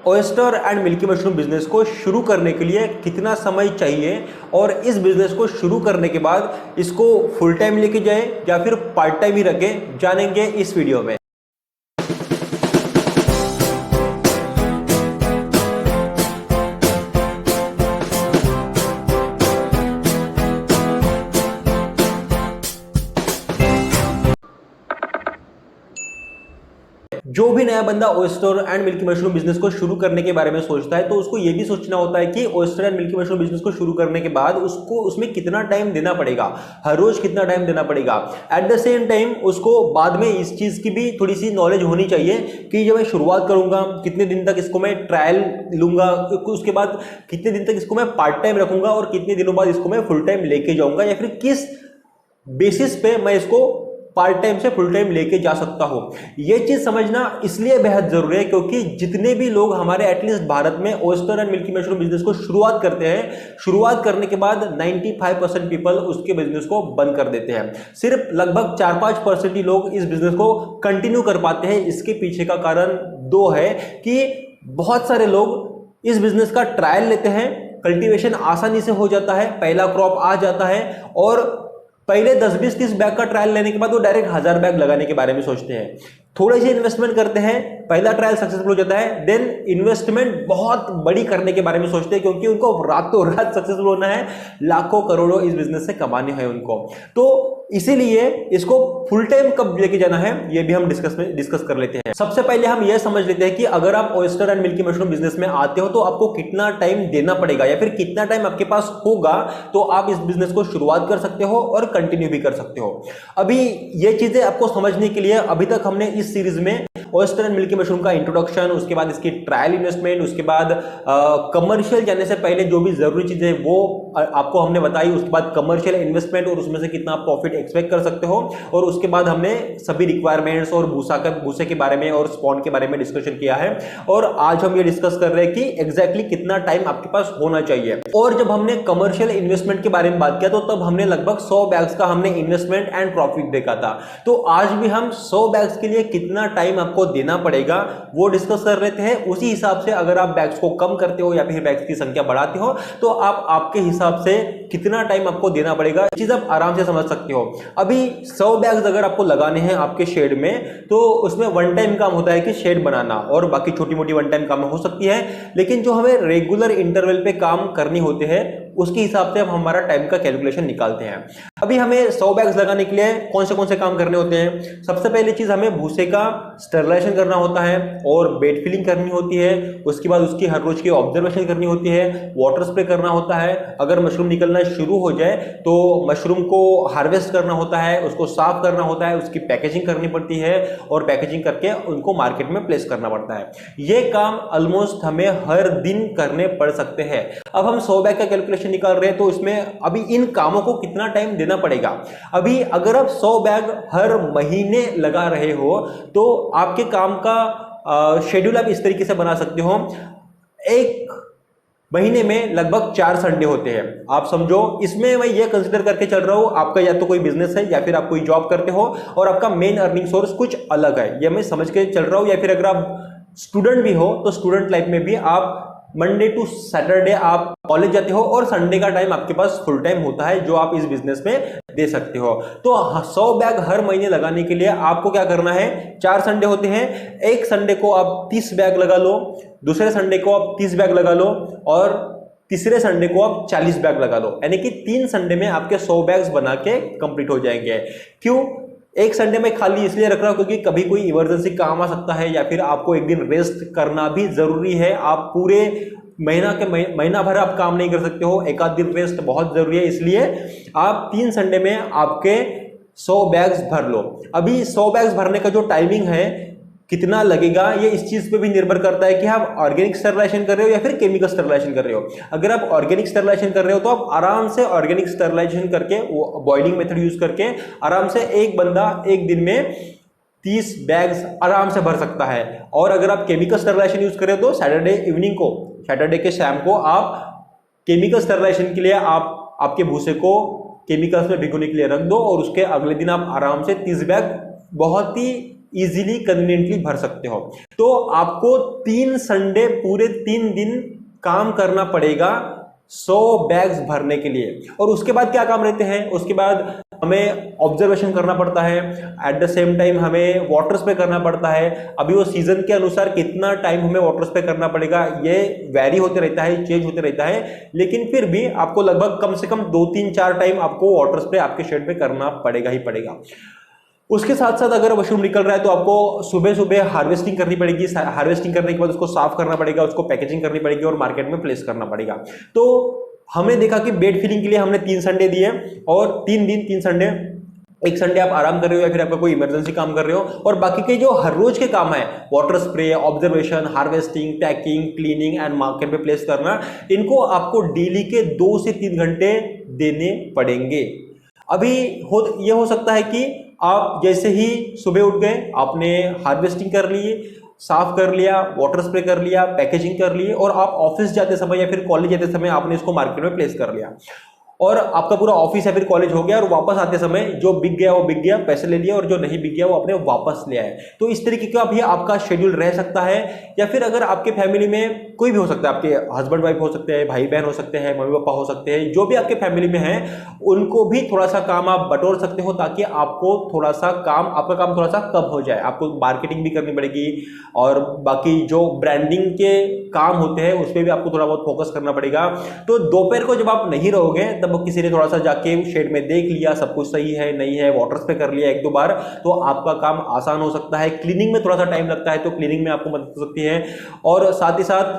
Oyster and milky mushroom business को शुरू करने के लिए कितना समय चाहिए और इस बिजनेस को शुरू करने के बाद इसको फुल टाइम लेके जाए या फिर पार्ट टाइम ही रखे, जानेंगे इस वीडियो में। जो भी नया बंदा oyster and milky mushroom business को शुरू करने के बारे में सोचता है तो उसको यह भी सोचना होता है कि oyster and milky mushroom business को शुरू करने के बाद उसको उसमें कितना टाइम देना पड़ेगा, हर रोज कितना टाइम देना पड़ेगा। एट द सेम टाइम उसको बाद में इस चीज की भी थोड़ी सी नॉलेज होनी चाहिए कि जब मैं शुरुआत करूंगा कितने दिन तक इसको मैं ट्रायल लूंगा, उसके बाद कितने दिन तक इसको मैं पार्ट टाइम रखूंगा और कितने दिनों बाद इसको मैं फुल टाइम लेके जाऊंगा, या फिर किस बेसिस पे मैं इसको पार्ट टाइम से फुल टाइम लेके जा सकता हूं। यह चीज समझना इसलिए बेहद जरूरी है क्योंकि जितने भी लोग हमारे एटलीस्ट भारत में oyster and milky mushroom business को शुरुआत करते हैं, शुरुआत करने के बाद 95% पीपल उसके बिजनेस को बंद कर देते हैं। सिर्फ लगभग 4-5% ही लोग इस बिजनेस को कंटिन्यू कर पाते हैं। इसके पीछे का कारण दो है कि बहुत सारे लोग इस बिजनेस का ट्रायल लेते हैं, कल्टीवेशन आसानी से हो जाता है, पहला क्रॉप आ जाता है और पहले 10-20-30 बैग का ट्रायल लेने के बाद वो डायरेक्ट 1000 बैग लगाने के बारे में सोचते हैं। थोड़े से इन्वेस्टमेंट करते हैं, पहला ट्रायल सक्सेसफुल हो जाता है, देन इन्वेस्टमेंट बहुत बड़ी करने के बारे में सोचते हैं क्योंकि उनको रातों रात सक्सेसफुल होना है, लाखों करोड़ों इस बिजनेस से कमाने हैं उनको। तो इसीलिए इसको फुल टाइम कब लेके जाना है ये भी हम डिस्कस कर लेते हैं। सबसे पहले हम यह समझ लेते हैं कि अगर आप oyster and milky mushroom business में आते हो तो आपको कितना टाइम देना पड़ेगा या फिर कितना टाइम आपके पास होगा तो आप इस बिजनेस को शुरुआत कर सकते हो और कंटिन्यू भी कर सकते हो। अभी ये चीजें आपको समझने के लिए अभी तक हमने इस सीरीज में ओयस्टर एंड मिल्की मशरूम का इंट्रोडक्शन, उसके बाद इसकी ट्रायल इन्वेस्टमेंट, उसके बाद कमर्शियल जाने से पहले जो भी जरूरी चीजें वो आपको हमने बताई, उसके बाद कमर्शियल इन्वेस्टमेंट और उसमें से कितना प्रॉफिट एक्सपेक्ट कर सकते हो, और उसके बाद हमने सभी रिक्वायरमेंट्स और भूसे के बारे में और स्पॉन के बारे में डिस्कशन किया है। और आज हम ये डिस्कस कर रहे हैं कि एग्जैक्टली कितना टाइम आपके पास होना चाहिए। और जब हमने कमर्शियल इन्वेस्टमेंट के बारे में बात किया तो तब हमने लगभग 100 बैग्स का हमने इन्वेस्टमेंट एंड प्रॉफिट देखा था। तो आज भी हम 100 बैग्स के लिए कितना टाइम आपको देना पड़ेगा वो डिस्कस कर लेते हैं। उसी हिसाब से अगर आप बैग्स को कम करते हो या फिर बैग्स की संख्या बढ़ाते हो तो आप आपके हिसाब से कितना टाइम आपको देना पड़ेगा चीज आप आराम से समझ सकते हो। अभी 100 बैग्स अगर आपको लगाने हैं आपके शेड में तो उसमें वन टाइम काम होता है कि शेड बनाना, और बाकी छोटी मोटी वन टाइम काम हो सकती है, लेकिन जो हमें रेगुलर इंटरवल पे काम करनी होते हैं उसके हिसाब से हम हमारा टाइम का कैलकुलेशन निकालते हैं। अभी हमें 100 बैग्स लगाने के लिए कौन से काम करने होते हैं? सबसे पहली चीज हमें भूसे का स्टरलाइजेशन करना होता है और बेड फिलिंग करनी होती है। उसके बाद उसकी हर रोज की ऑब्जर्वेशन करनी होती है, वाटर स्प्रे करना होता है। अगर मशरूम निकलना शुरू हो जाए तो मशरूम को हार्वेस्ट करना होता है, उसको साफ करना होता है, उसकी पैकेजिंग करनी पड़ती है और पैकेजिंग करके उनको मार्केट में प्लेस करना पड़ता है। ये काम ऑलमोस्ट हमें हर दिन करने पड़ सकते हैं। अब हम 100 बैग का कैलकुलेशन निकाल रहे हैं तो इसमें अभी इन कामों को कितना टाइम देना पड़ेगा। अभी अगर आप 100 बैग हर महीने लगा रहे हो तो आपके काम का शेड्यूल आप इस तरीके से बना सकते हो। एक महीने में लगभग 4 संडे होते हैं, आप समझो। इसमें मैं ये कंसीडर करके चल रहा हूं आपका या तो कोई बिजनेस है या फिर आप कोई जॉब करते हो और आपका मेन अर्निंग सोर्स कुछ अलग है, ये मैं समझ के चल रहा हूं। या फिर अगर आप स्टूडेंट भी हो तो स्टूडेंट लाइफ में भी आप मंडे टू सैटरडे आप कॉलेज जाते हो और संडे का टाइम आपके पास फुल टाइम होता है जो आप इस बिजनेस में दे सकते हो। तो 100 बैग हर महीने लगाने के लिए आपको क्या करना है? 4 संडे होते हैं, एक संडे को आप 30 बैग लगा लो, दूसरे संडे को आप 30 बैग लगा लो और तीसरे संडे को आप 40 बैग लगा लो। यानी कि 3 संडे में आपके 100 बैग्स बना के कंप्लीट हो जाएंगे। क्यों? एक संडे में खाली इसलिए रख रहा हूं क्योंकि कभी कोई इमरजेंसी काम आ सकता है या फिर आपको एक दिन रेस्ट करना भी जरूरी है। आप पूरे महीना भर आप काम नहीं कर सकते हो, एक आध दिन रेस्ट बहुत जरूरी है, इसलिए आप 3 संडे में आपके 100 बैग्स भर लो। अभी 100 बैग्स भरने का जो टाइमिंग है कितना लगेगा ये इस चीज पे भी निर्भर करता है कि आप ऑर्गेनिक स्टरलाइजेशन कर रहे हो या फिर केमिकल स्टरलाइजेशन कर रहे हो। अगर आप ऑर्गेनिक स्टरलाइजेशन कर रहे हो तो आप आराम से ऑर्गेनिक स्टरलाइजेशन करके बॉइलिंग मेथड यूज करके आराम से एक बंदा एक दिन में 30 बैग्स आराम से भर सकता है। और अगर आप केमिकल स्टरलाइजेशन यूज कर रहे हो तो सैटरडे के शाम को आप केमिकल स्टरलाइजेशन के लिए आप आपके भूसे को केमिकल्स में भिगोने के लिए रख दो और उसके अगले दिन आप आराम से 30 बैग बहुत ही इजीली कन्वीनियंटली भर सकते हो। तो आपको 3 संडे पूरे 3 दिन काम करना पड़ेगा 100 बैग्स भरने के लिए। और उसके बाद क्या काम रहते हैं, उसके बाद हमें ऑब्जर्वेशन करना पड़ता है, एट द सेम टाइम हमें वाटर स्प्रे करना पड़ता है। अभी वो सीजन के अनुसार कितना टाइम हमें वाटर स्प्रे करना पड़ेगा ये वेरी होते रहता है, चेंज होते रहता है, लेकिन फिर भी आपको लगभग कम से कम 2-3-4 टाइम आपको वाटर स्प्रे आपके शेड पे करना पड़ेगा ही पड़ेगा। उसके साथ साथ अगर मशरूम निकल रहा है तो आपको सुबह सुबह हार्वेस्टिंग करनी पड़ेगी। हार्वेस्टिंग करने के बाद उसको साफ करना पड़ेगा, उसको पैकेजिंग करनी पड़ेगी और मार्केट में प्लेस करना पड़ेगा। तो हमने देखा कि बेड फिलिंग के लिए हमने 3 संडे दिए और 3 दिन 3 संडे, एक संडे आप आराम कर रहे हो या फिर आपका कोई इमरजेंसी काम कर रहे हो, और बाकी के जो हर रोज के काम है water spray, observation, harvesting, tacking, cleaning and market में प्लेस करना, इनको आपको डेली के 2 से 3 घंटे देने पड़ेंगे। अभी ये हो सकता है कि आप जैसे ही सुबह उठ गए, आपने हार्वेस्टिंग कर ली, साफ कर लिया, वाटर स्प्रे कर लिया, पैकेजिंग कर ली और आप ऑफिस जाते समय या फिर कॉलेज जाते समय आपने इसको मार्केट में प्लेस कर लिया और आपका पूरा ऑफिस या फिर कॉलेज हो गया, और वापस आते समय जो बिक गया वो बिक गया, पैसे ले लिया, और जो नहीं बिक गया वो अपने वापस ले आए। तो इस तरीके का भी आपका शेड्यूल रह सकता है। या फिर अगर आपके फैमिली में कोई भी हो सकता है, आपके हस्बैंड वाइफ हो सकते हैं, भाई बहन हो सकते हैं, मम्मी पापा हो सकते हैं, जो भी आपके फैमिली में है उनको भी थोड़ा सा काम आप बटोर सकते हो ताकि आपको थोड़ा सा काम, आपका काम थोड़ा सा कम हो जाए। आपको मार्केटिंग भी करनी पड़ेगी और बाकी जो ब्रांडिंग के काम होते हैं उस पर भी आपको थोड़ा बहुत फोकस करना पड़ेगा। तो दोपहर को जब आप नहीं रहोगे तब किसी ने थोड़ा सा जाके शेड में देख लिया, सब कुछ सही है नहीं है, वाटर स्प्रे कर लिया 1-2 बार, तो आपका काम आसान हो सकता है। क्लीनिंग में थोड़ा सा टाइम लगता है तो क्लीनिंग में आपको मदद हो सकती है, और साथ ही साथ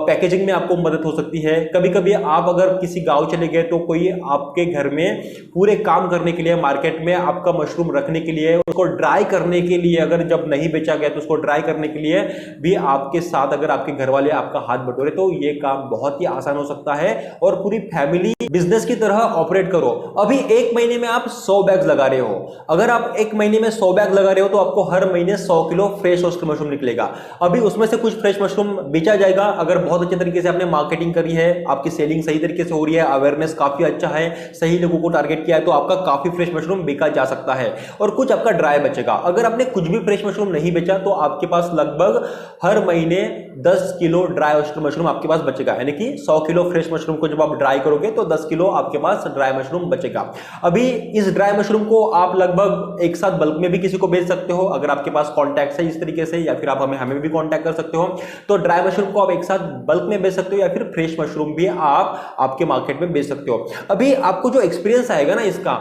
पैकेजिंग में आपको मदद हो सकती है। कभी कभी आप अगर किसी गांव चले गए तो कोई आपके घर में पूरे काम करने के लिए, मार्केट में आपका मशरूम रखने के लिए, उसको ड्राई करने के लिए, अगर जब नहीं बेचा गया तो उसको ड्राई करने के लिए भी आपके साथ अगर आपके घर वाले आपका हाथ बटोरे तो ये काम बहुत ही आसान हो सकता है और पूरी फैमिली बिजनेस की तरह ऑपरेट करो। अभी 1 महीने में आप 100 बैग लगा रहे हो, अगर आप 1 महीने में 100 बैग लगा रहे हो तो आपको हर महीने 100 किलो फ्रेश रोस्टेड मशरूम निकलेगा। अभी उसमें से कुछ फ्रेश मशरूम बेचा जाएगा, अगर बहुत अच्छे तरीके से आपने मार्केटिंग करी है, आपकी सेलिंग सही तरीके से हो रही है, अवेयरनेस काफी अच्छा है, सही लोगों को टारगेट किया है, तो आपका काफी फ्रेश मशरूम बेचा जा सकता है और कुछ आपका ड्राई बचेगा। अगर आपने कुछ भी फ्रेश मशरूम नहीं बेचा तो आपके पास लगभग हर महीने 10 किलो ड्राई रोस्टेड मशरूम आपके पास बचेगा, यानी कि 100 किलो फ्रेश मशरूम को जब आप ड्राई करोगे तो 10 किलो आपके पास ड्राई मशरूम बचेगा। अभी इस ड्राई मशरूम को आप लगभग एक साथ बल्क में भी किसी को बेच सकते हो, अगर आपके पास कॉन्टैक्ट है इस तरीके से, या फिर आप हमें भी कॉन्टैक्ट कर सकते हो। तो ड्राई मशरूम को आप एक साथ बल्क में बेच सकते हो या फिर फ्रेश मशरूम भी आप आपके मार्केट में बेच सकते हो। अभी आपको जो एक्सपीरियंस आएगा ना इसका,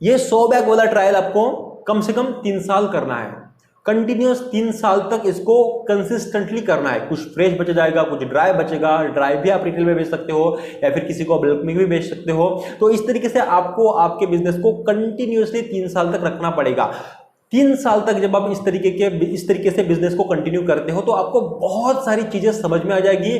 ये 100 बैग वाला ट्रायल आपको कम से कम 3 साल करना है, कंटिन्यूअस 3 साल तक इसको कंसिस्टेंटली करना है। कुछ फ्रेश बच जाएगा, कुछ ड्राई बचेगा, ड्राई भी आप रिटेल में बेच सकते हो या फिर किसी को बल्क में भी बेच सकते हो। तो इस तरीके से आपको आपके बिजनेस को कंटिन्यूअसली 3 साल तक रखना पड़ेगा। 3 साल तक जब आप इस तरीके से बिजनेस को कंटिन्यू करते हो तो आपको बहुत सारी चीजें समझ में आ जाएगी।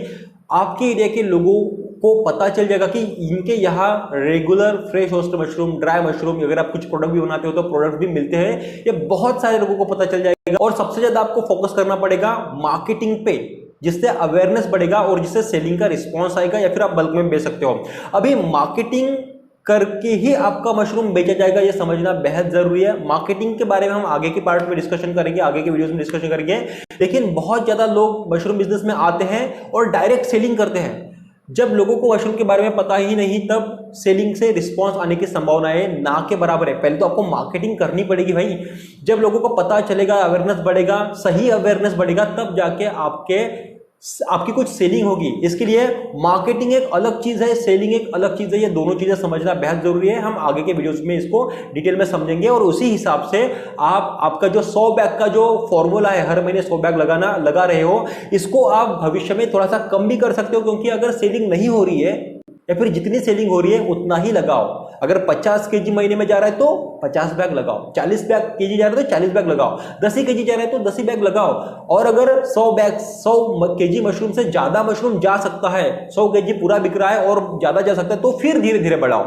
आपके एरिया के लोगों को पता चल जाएगा कि इनके यहाँ regular fresh roasted mushroom, dry mushroom, अगर आप कुछ प्रोडक्ट भी बनाते हो तो प्रोडक्ट भी मिलते हैं, ये बहुत सारे लोगों को पता चल जाएगा। और सबसे ज्यादा आपको फोकस करना पड़ेगा मार्केटिंग पे, जिससे अवेयरनेस बढ़ेगा और जिससे सेलिंग का रिस्पॉन्स आएगा, या फिर आप बल्क में बेच सकते हो। अभी मार्केटिंग करके ही आपका मशरूम बेचा जाएगा, ये समझना बेहद जरूरी है। मार्केटिंग के बारे में हम आगे के पार्ट में डिस्कशन करेंगे, आगे के वीडियोस में डिस्कशन करेंगे। लेकिन बहुत ज्यादा लोग मशरूम बिजनेस में आते हैं और डायरेक्ट सेलिंग करते हैं। जब लोगों को मशरूम के बारे में पता ही नहीं तब सेलिंग से रिस्पांस आने की संभावनाएं ना के बराबर है। पहले तो आपको मार्केटिंग करनी पड़ेगी भाई। जब लोगों को पता चलेगा, अवेयरनेस बढ़ेगा, सही अवेयरनेस बढ़ेगा, तब जाके आपकी कुछ सेलिंग होगी। इसके लिए मार्केटिंग एक अलग चीज है, सेलिंग एक अलग चीज है, ये दोनों चीजें समझना बेहद जरूरी है। हम आगे के वीडियोस में इसको डिटेल में समझेंगे और उसी हिसाब से आपका जो 100 बैग का जो फॉर्मूला है, हर महीने 100 बैग लगा रहे हो, इसको आप भविष्य में थोड़ा सा कम भी कर सकते हो, क्योंकि अगर सेलिंग नहीं हो रही है या फिर जितनी सेलिंग हो रही है उतना ही लगाओ। अगर 50 केजी महीने में जा रहा है तो 50 बैग लगाओ, 40 केजी जा रहा है तो 40 बैग लगाओ, 10 केजी जा रहा है तो 10 बैग लगाओ। और अगर 100 केजी मशरूम से ज्यादा मशरूम जा सकता है, 100 केजी पूरा बिक रहा है और ज्यादा जा सकता है, तो फिर धीरे धीरे बढ़ाओ।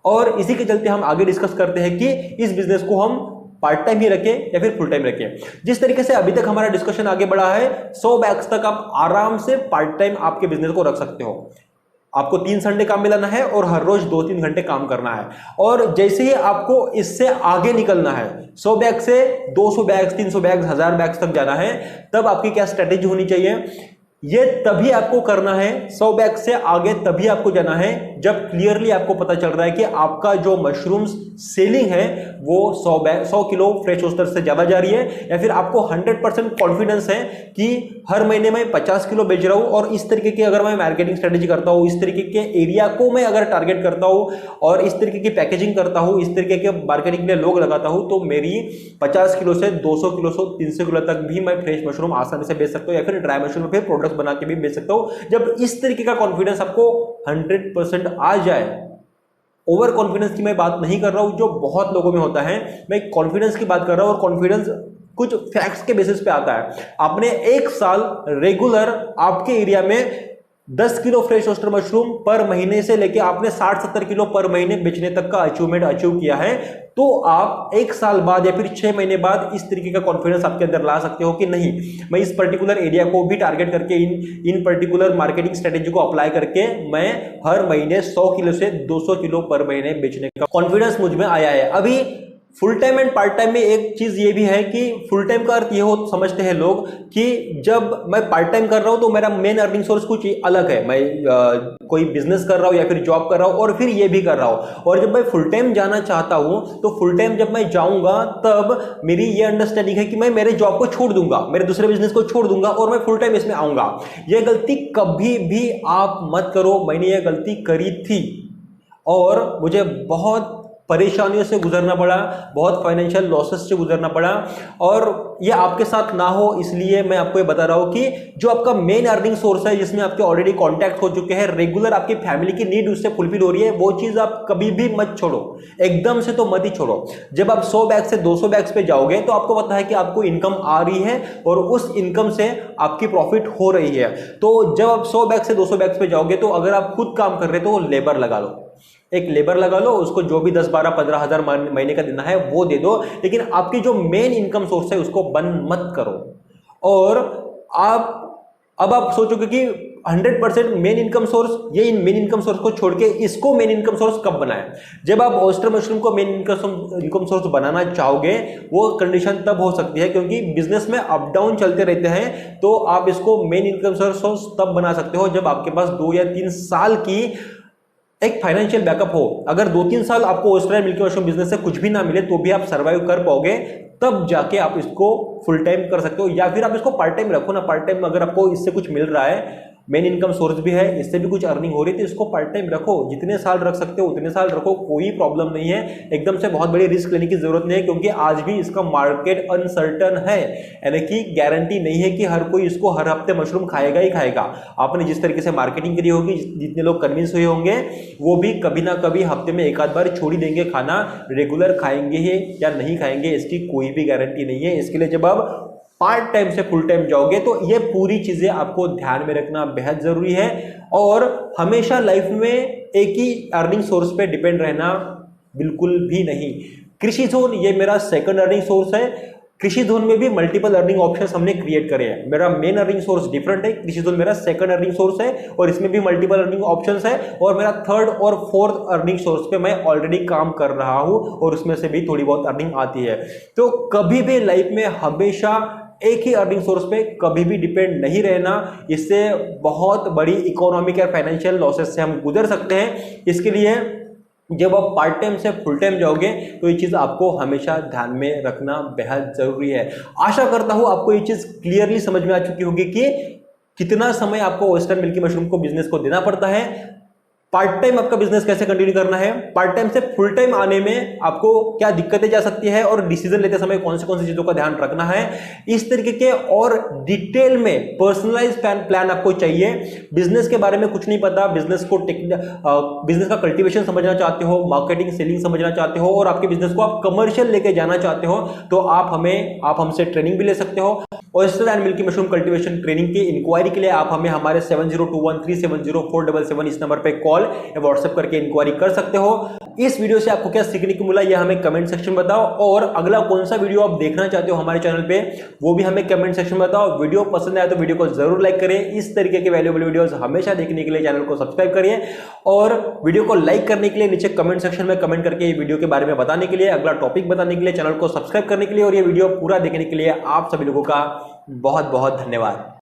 और इसी के चलते हम आगे डिस्कस करते हैं कि इस बिजनेस को हम पार्ट टाइम ही रखें या फिर फुल टाइम रखें। जिस तरीके से अभी तक हमारा डिस्कशन आगे बढ़ा है, 100 बैग्स तक आप आराम से पार्ट टाइम आपके बिजनेस को रख सकते हो। आपको 3 संडे काम मिलाना है और हर रोज 2-3 घंटे काम करना है। और जैसे ही आपको इससे आगे निकलना है, 100 बैग से 200 बैग, 300 बैग, 1000 बैग तक जाना है, तब आपकी क्या स्ट्रेटेजी होनी चाहिए? ये तभी आपको करना है, 100 बैग से आगे तभी आपको जाना है जब क्लियरली आपको पता चल रहा है कि आपका जो मशरूम्स सेलिंग है वो 100 किलो फ्रेश ओस्टर से ज्यादा जा रही है, या फिर आपको 100% कॉन्फिडेंस है कि हर महीने में 50 किलो बेच रहा हूं और इस तरीके की अगर मैं मार्केटिंग स्ट्रेटेजी करता हूं, इस तरीके के एरिया को मैं अगर टारगेट करता हूं और इस तरीके की पैकेजिंग करता हूं, इस तरीके के मार्केटिंग के लिए लोग लगाता हूं, तो मेरी 50 किलो से 200 किलो से 300 किलो तक भी मैं फ्रेश मशरूम आसानी से बेच सकता हूं, या फिर ड्राई मशरूम फिर प्रोडक्ट बना के भी बेच सकता हूं। जब इस तरीके का कॉन्फिडेंस आपको 100% आ जाए, ओवर कॉन्फिडेंस की मैं बात नहीं कर रहा हूं जो बहुत लोगों में होता है, मैं कॉन्फिडेंस की बात कर रहा हूं, और कॉन्फिडेंस कुछ फैक्ट्स के बेसिस पे आता है। आपने 1 साल रेगुलर आपके एरिया में 10 किलो फ्रेश ओस्टर मशरूम पर महीने से लेके आपने 60-70 किलो पर महीने बेचने तक का अचीवमेंट अचीव किया है, तो आप 1 साल बाद या फिर 6 महीने बाद इस तरीके का कॉन्फिडेंस आपके अंदर ला सकते हो कि नहीं, मैं इस पर्टिकुलर एरिया को भी टारगेट करके इन पर्टिकुलर मार्केटिंग स्ट्रेटेजी को अप्लाई करके मैं हर महीने 100 किलो से 200 किलो पर महीने बेचने का कॉन्फिडेंस मुझ में आया है। अभी full time and part time में एक चीज ये भी है कि फुल टाइम का अर्थ ये हो समझते हैं लोग कि जब मैं पार्ट टाइम कर रहा हूं तो मेरा मेन अर्निंग सोर्स कुछ अलग है, मैं कोई बिजनेस कर रहा हूं या फिर जॉब कर रहा हूं और फिर ये भी कर रहा हूं, और जब मैं फुल टाइम जाना चाहता हूं तो फुल टाइम जब मैं जाऊंगा तब मेरी ये अंडरस्टैंडिंग है कि मैं मेरे जॉब को छोड़ दूंगा, मेरे दूसरे बिजनेस को छोड़ दूंगा और मैं फुल टाइम इसमें आऊंगा। यह गलती कभी भी आप मत करो, मैंने ये गलती करी थी और मुझे बहुत परेशानियों से गुजरना पड़ा, बहुत फाइनेंशियल लॉसेस से गुजरना पड़ा, और ये आपके साथ ना हो इसलिए मैं आपको ये बता रहा हूं कि जो आपका मेन अर्निंग सोर्स है, जिसमें आपके ऑलरेडी कॉन्टैक्ट हो चुके हैं, रेगुलर आपकी फैमिली की नीड उससे फुलफिल हो रही है, वो चीज आप कभी भी मत छोड़ो, एकदम से तो मत ही छोड़ो। जब आप 100 बैग से 200 बैग्स पे जाओगे तो आपको पता है कि आपको इनकम आ रही है और उस इनकम से आपकी प्रॉफिट हो रही है। तो जब आप 100 बैग से 200 बैग्स पे जाओगे तो अगर आप खुद काम कर रहे हो तो लेबर लगा लो, एक लेबर लगा लो, उसको जो भी 10-12-15 हजार महीने का देना है वो दे दो, लेकिन आपकी जो मेन इनकम सोर्स है उसको बंद मत करो। और अब आप सोचोगे कि 100% मेन इनकम सोर्स, ये मेन इनकम सोर्स को छोड़ के इसको मेन इनकम सोर्स कब बनाएं? जब आप ऑयस्टर मशरूम को मेन इनकम सोर्स बनाना चाहोगे, वो कंडीशन तब हो सकती है क्योंकि बिजनेस में अप डाउन चलते रहते हैं, तो आप इसको मेन इनकम सोर्स तब बना सकते हो जब आपके पास 2 या 3 साल की एक फाइनेंशियल बैकअप हो। अगर 2-3 साल आपको oyster and milky mushroom business से कुछ भी ना मिले तो भी आप सर्वाइव कर पाओगे, तब जाके आप इसको फुल टाइम कर सकते हो, या फिर आप इसको पार्ट टाइम रखो ना। पार्ट टाइम अगर आपको इससे कुछ मिल रहा है, मेन इनकम सोर्स भी है, इससे भी कुछ अर्निंग हो रही है, तो इसको पार्ट टाइम रखो, जितने साल रख सकते हो उतने साल रखो, कोई प्रॉब्लम नहीं है। एकदम से बहुत बड़ी रिस्क लेने की जरूरत नहीं है क्योंकि आज भी इसका मार्केट अनसर्टन है, यानी कि गारंटी नहीं है कि हर कोई इसको हर हफ्ते मशरूम खाएगा ही खाएगा। आपने जिस तरीके से मार्केटिंग करी होगी, जितने लोग कन्विंस हुए होंगे, वो भी कभी ना कभी हफ्ते में एक आध बार छोड़ ही देंगे खाना, रेगुलर खाएंगे ही या नहीं खाएंगे इसकी कोई भी गारंटी नहीं है। इसके लिए जब आप पार्ट टाइम से फुल टाइम जाओगे तो ये पूरी चीजें आपको ध्यान में रखना बेहद जरूरी है, और हमेशा लाइफ में एक ही अर्निंग सोर्स पे डिपेंड रहना बिल्कुल भी नहीं। कृषि जोन ये मेरा सेकंड अर्निंग सोर्स है। कृषि जोन में भी मल्टीपल अर्निंग ऑप्शंस हमने क्रिएट करे हैं। मेरा मेन अर्निंग सोर्स डिफरेंट है, कृषि जोन मेरा सेकंड अर्निंग सोर्स है और इसमें भी मल्टीपल अर्निंग ऑप्शंस है, और मेरा थर्ड और फोर्थ अर्निंग सोर्स पे मैं ऑलरेडी काम कर रहा हूं और उसमें से भी थोड़ी बहुत अर्निंग आती है। तो कभी भी लाइफ में हमेशा एक ही अर्निंग सोर्स पे कभी भी डिपेंड नहीं रहना, इससे बहुत बड़ी इकोनॉमिक या फाइनेंशियल लॉसेस से हम गुजर सकते हैं। इसके लिए जब आप पार्ट टाइम से फुल टाइम जाओगे तो ये चीज आपको हमेशा ध्यान में रखना बेहद जरूरी है। आशा करता हूं आपको ये चीज क्लियरली समझ में आ चुकी होगी कि कितना समय आपको ऑयस्टर मिल्की मशरूम को बिजनेस को देना पड़ता है, पार्ट टाइम आपका बिजनेस कैसे कंटिन्यू करना है, पार्ट टाइम से फुल टाइम आने में आपको क्या दिक्कतें जा सकती है, और डिसीजन लेते समय कौन सी चीजों का ध्यान रखना है। इस तरीके के और डिटेल में पर्सनलाइज प्लान आपको चाहिए। बिजनेस के बारे में कुछ नहीं पता, बिजनेस का कल्टीवेशन समझना चाहते हो, मार्केटिंग सेलिंग समझना चाहते हो, और आपके बिजनेस को आप कमर्शियल लेके जाना चाहते हो, तो आप हमसे ट्रेनिंग भी ले सकते हो। Oyster and milky mushroom cultivation training की इंक्वायरी के लिए आप हमें हमारे 7021370477 इस नंबर पे कॉल या व्हाट्सएप करके इंक्वायरी कर सकते हो। इस वीडियो से आपको क्या सीखने को मिला यह हमें कमेंट सेक्शन में बताओ, और अगला कौन सा वीडियो आप देखना चाहते हो हमारे चैनल पे वो भी हमें कमेंट सेक्शन में बताओ। वीडियो पसंद आया तो वीडियो को जरूर लाइक करें। इस तरीके के वैल्यूएबल वीडियोस हमेशा देखने के लिए चैनल को सब्सक्राइब करिए, और वीडियो को लाइक करने के लिए नीचे कमेंट सेक्शन में कमेंट करके ये वीडियो के बारे में बताने के लिए, अगला टॉपिक बताने के लिए, चैनल को सब्सक्राइब करने के लिए और ये वीडियो पूरा देखने के लिए आप सभी लोगों का बहुत बहुत धन्यवाद।